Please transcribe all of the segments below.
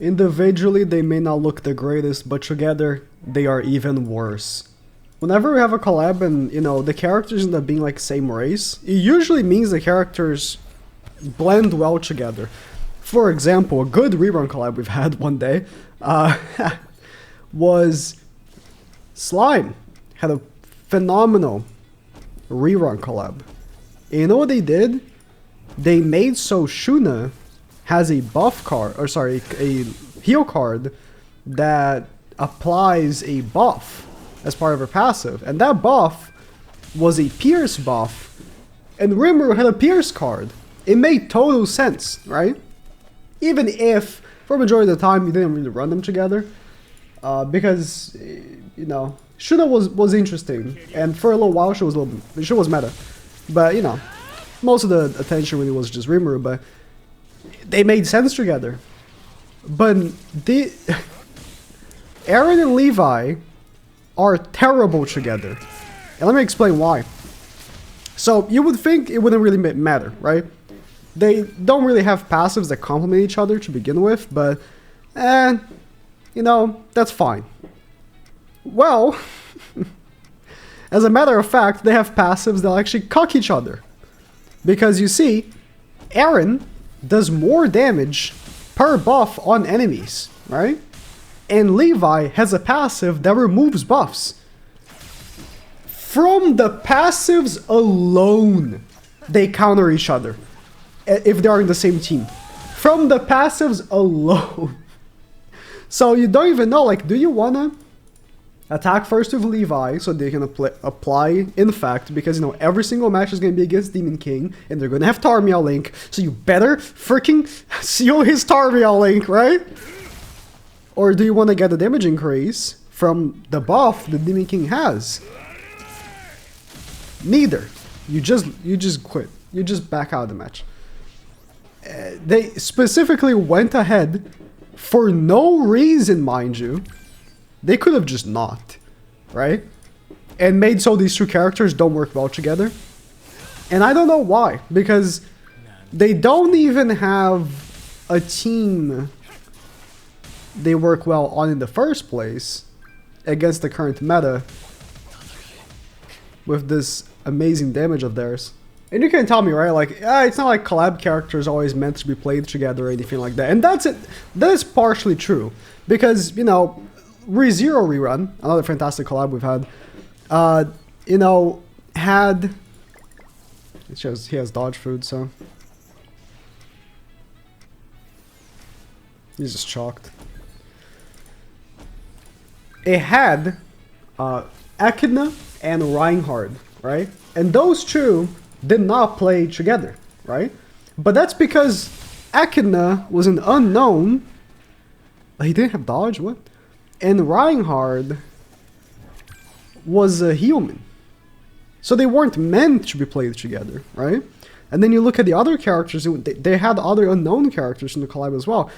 Individually, they may not look the greatest, but together, they are even worse. Whenever we have a collab and, you know, the characters end up being like same race, it usually means the characters blend well together. For example, a good rerun collab we've had one day was Slime. Had a phenomenal rerun collab. And you know what they did? They made so Shuna has a buff card, or sorry, a heal card that applies a buff as part of her passive. And that buff was a Pierce buff. And Rimuru had a Pierce card. It made total sense, right? Even if, for a majority of the time, you didn't really run them together. Because, you know, Shuna was interesting. And for a little while, she was meta. But, you know, most of the attention really was just Rimuru, but they made sense together. But Aaron and Levi are terrible together. And let me explain why. So you would think it wouldn't really matter, right? They don't really have passives that complement each other to begin with, but you know, that's fine. Well, as a matter of fact, they have passives that actually cuck each other. Because you see, Aaron does more damage per buff on enemies, right? And Levi has a passive that removes buffs. From the passives alone, they counter each other if they are in the same team. From the passives alone. So you don't even know, like, do you wanna attack first with Levi so they can apply Infect, because, you know, every single match is going to be against Demon King, and they're going to have Tarmiel Link, so you better freaking seal his Tarmiel Link, right? Or do you want to get a damage increase from the buff the Demon King has? Neither. You just quit. You just back out of the match. They specifically went ahead for no reason, mind you. They could have just not, right? And made so these two characters don't work well together. And I don't know why, because they don't even have a team they work well on in the first place against the current meta with this amazing damage of theirs. And you can tell me, right, like, it's not like collab characters always meant to be played together or anything like that. And that's it. That is partially true. Because, you know, ReZero Rerun, another fantastic collab we've had, you know, had... It shows he has dodge food, so... He's just chalked. It had Echidna and Reinhardt, right? And those two did not play together, right? But that's because Echidna was an unknown. He didn't have dodge, what? And Reinhardt was a human. So they weren't meant to be played together, right? And then you look at the other characters, they had other unknown characters in the collab as well.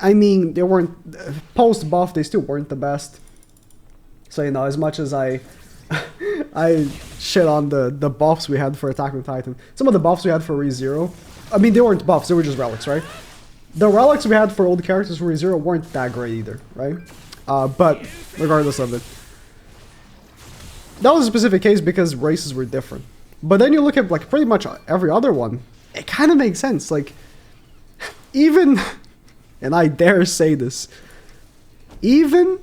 I mean, they weren't, post-buff, they still weren't the best. So, you know, as much as I shit on the buffs we had for Attack on Titan, some of the buffs we had for ReZero, I mean, they weren't buffs, they were just relics, right? The relics we had for old characters for ReZero weren't that great either, right? But regardless of it, that was a specific case because races were different. But then you look at like pretty much every other one, it kind of makes sense. Like, even, and I dare say this, even,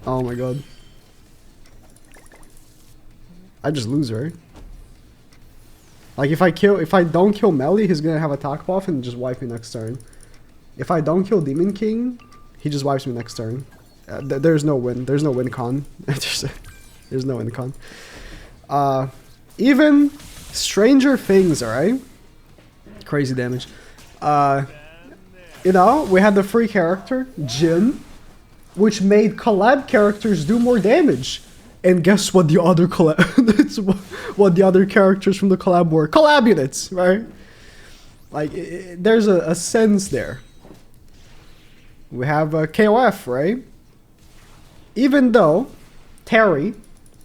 oh my god, I just lose, right? Like if I don't kill Melly, he's gonna have attack buff and just wipe me next turn. If I don't kill Demon King, he just wipes me next turn. There's no win. There's no win con. There's no win con. Even Stranger Things, alright? Crazy damage. You know, we had the free character, Jin, which made collab characters do more damage. And guess what the other that's what the other characters from the collab were? Collab units, right? Like, there's a sense there. We have a KOF, right? Even though Terry,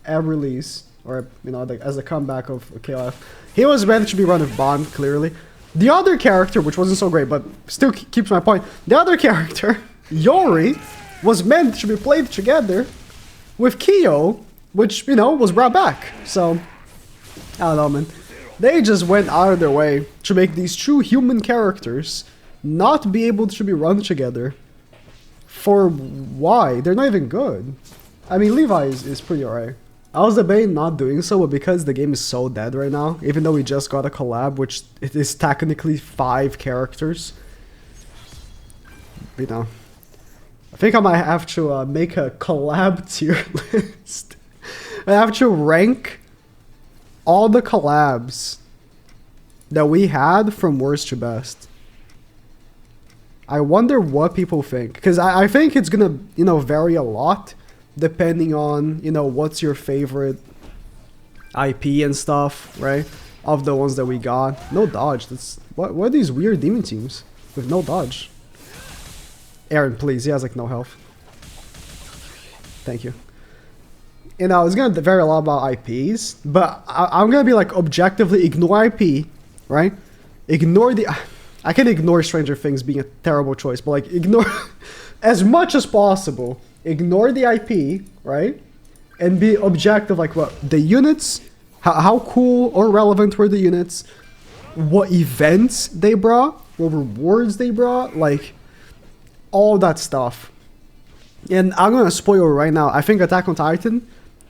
at release, or, you know, as a comeback of KOF, he was meant to be run with Bond, clearly. The other character, which wasn't so great, but still keeps my point. The other character, Yori, was meant to be played together with Kyo, which, you know, was brought back. So, I don't know, man. They just went out of their way to make these two human characters not be able to be run together. For why? They're not even good. I mean, Levi is pretty alright. I was debating not doing so, but because the game is so dead right now, even though we just got a collab, which it is technically 5 characters, you know, I think I might have to make a collab tier list. I have to rank all the collabs that we had from worst to best. I wonder what people think, because I think it's gonna, you know, vary a lot depending on, you know, what's your favorite IP and stuff, right? Of the ones that we got. No dodge. That's what are these weird demon teams with no dodge? Aaron, please. He has like no health. Thank you. You know, it's gonna vary a lot about IPs, but I'm gonna be like objectively ignore IP, right? Ignore the. I can ignore Stranger Things being a terrible choice, but like ignore as much as possible. Ignore the IP, right? And be objective, like what the units, how cool or relevant were the units, what events they brought, what rewards they brought, like all that stuff. And I'm gonna spoil right now. I think Attack on Titan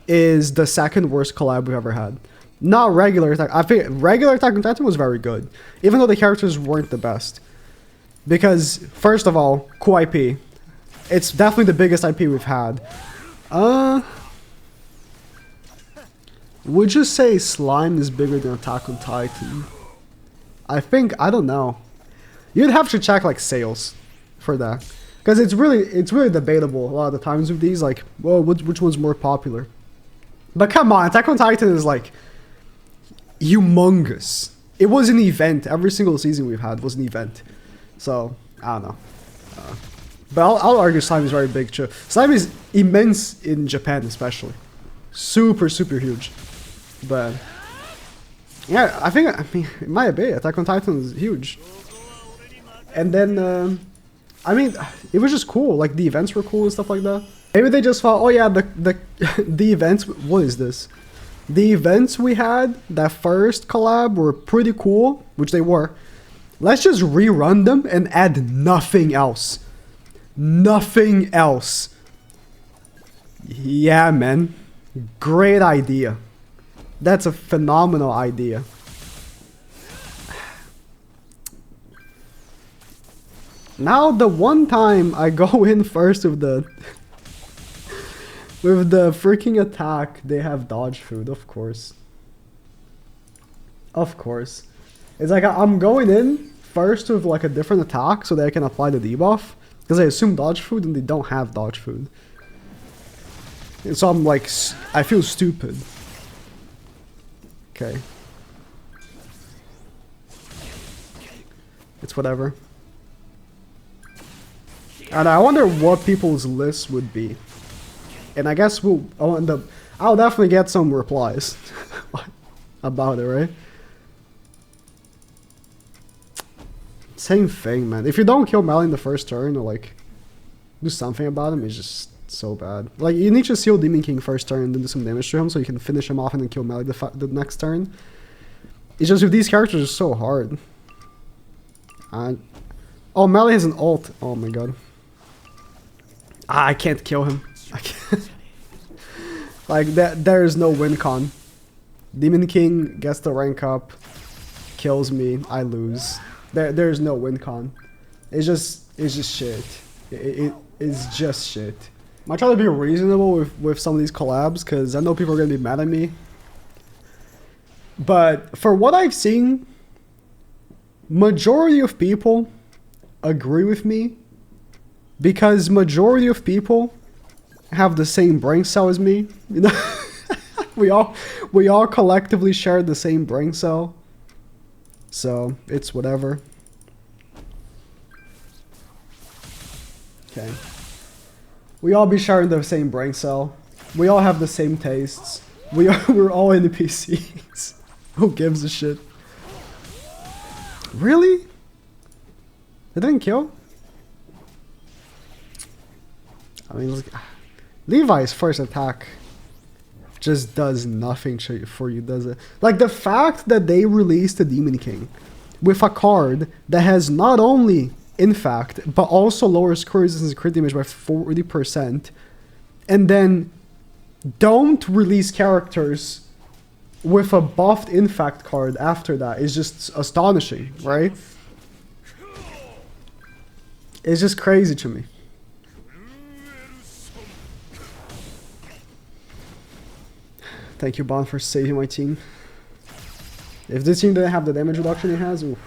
is the second worst collab we've ever had. Not regular Attack. I think regular Attack on Titan was very good, even though the characters weren't the best. Because first of all, cool IP. It's definitely the biggest IP we've had. Would you say Slime is bigger than Attack on Titan? I think, I don't know. You'd have to check like sales for that. Because it's really debatable a lot of the times with these, like, well, which one's more popular? But come on, Attack on Titan is like humongous. It was an event. Every single season we've had was an event. So, I don't know. But I'll argue Slime is very big too. Slime is immense in Japan especially. Super, super huge. But yeah, I mean, it might be. Attack on Titan is huge. And then, I mean, it was just cool. Like, the events were cool and stuff like that. Maybe they just thought, oh yeah, the events, what is this? The events we had, that first collab, were pretty cool, which they were. Let's just rerun them and add nothing else. Nothing else. Yeah, man. Great idea. That's a phenomenal idea. Now the one time I go in first with the freaking attack, they have dodge food, of course. Of course. It's like I'm going in first with like a different attack so that I can apply the debuff. Because I assume dodge food and they don't have dodge food. And so I'm like, I feel stupid. Okay. It's whatever. And I wonder what people's lists would be. And I guess I'll definitely get some replies about it, right? Same thing, man. If you don't kill Melly in the first turn, or like do something about him, it's just so bad. Like, you need to seal Demon King first turn and then do some damage to him so you can finish him off and then kill Melly the next turn. It's just with these characters, it's so hard. Oh, Melly has an ult. Oh my god. I can't kill him. I can't. Like, there is no win con. Demon King gets the rank up, kills me, I lose. There's no win con. It's just shit. It is just shit. I try to be reasonable with some of these collabs because I know people are gonna be mad at me. But for what I've seen, majority of people agree with me because majority of people have the same brain cell as me. You know, we all collectively share the same brain cell. So, it's whatever. Okay. We all be sharing the same brain cell. We all have the same tastes. We're all NPCs. Who gives a shit? Really? It didn't kill? I mean, look, Levi's first attack just does nothing for you, does it? Like, the fact that they released the Demon King with a card that has not only Infact, but also lowers crit resistance and crit damage by 40%, and then don't release characters with a buffed Infact card after that is just astonishing, right? It's just crazy to me. Thank you, Bond, for saving my team. If this team didn't have the damage reduction it has, oof.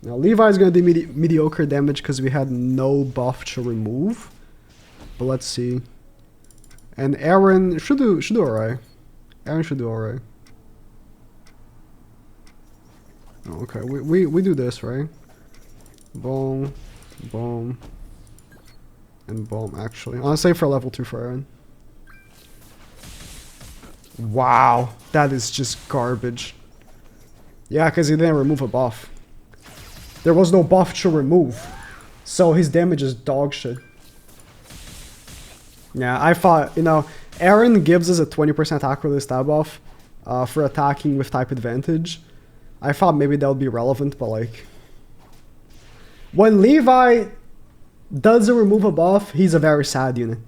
Now Levi's gonna do mediocre damage because we had no buff to remove. But let's see. And Aaron should do alright. Aaron should do alright. Oh, okay, we do this, right? Boom, boom, and boom. Actually, I'll save for level 2 for Aaron. Wow, that is just garbage. Yeah, because he didn't remove a buff. There was no buff to remove. So his damage is dog shit. Yeah, I thought, you know, Aaron gives us a 20% attack with his stab buff for attacking with type advantage. I thought maybe that would be relevant, but like... When Levi doesn't remove a buff, he's a very sad unit.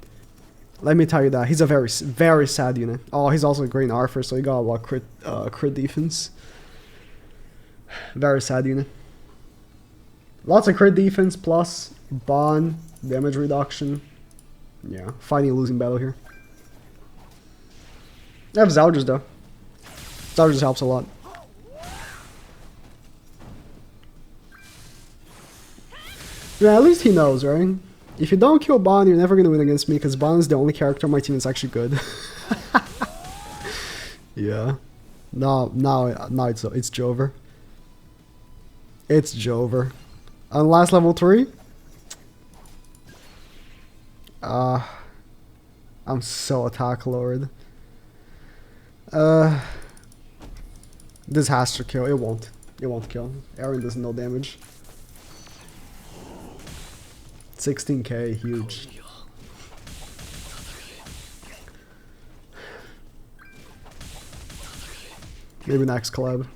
Let me tell you that. He's a very, very sad unit. Oh, he's also a great Arthur, so he got a lot of crit defense. Very sad unit. Lots of crit defense plus bond, damage reduction. Yeah, fighting a losing battle here. I have Zalgers though. Zalgers helps a lot. Yeah, at least he knows, right? If you don't kill Bond, you're never gonna win against me because Bond is the only character on my team that's actually good. Yeah. No, it's Jover. It's Jover. On last level 3? I'm so attack lord. This has to kill. It won't. It won't kill. Aaron does no damage. 16k, huge. Maybe next collab.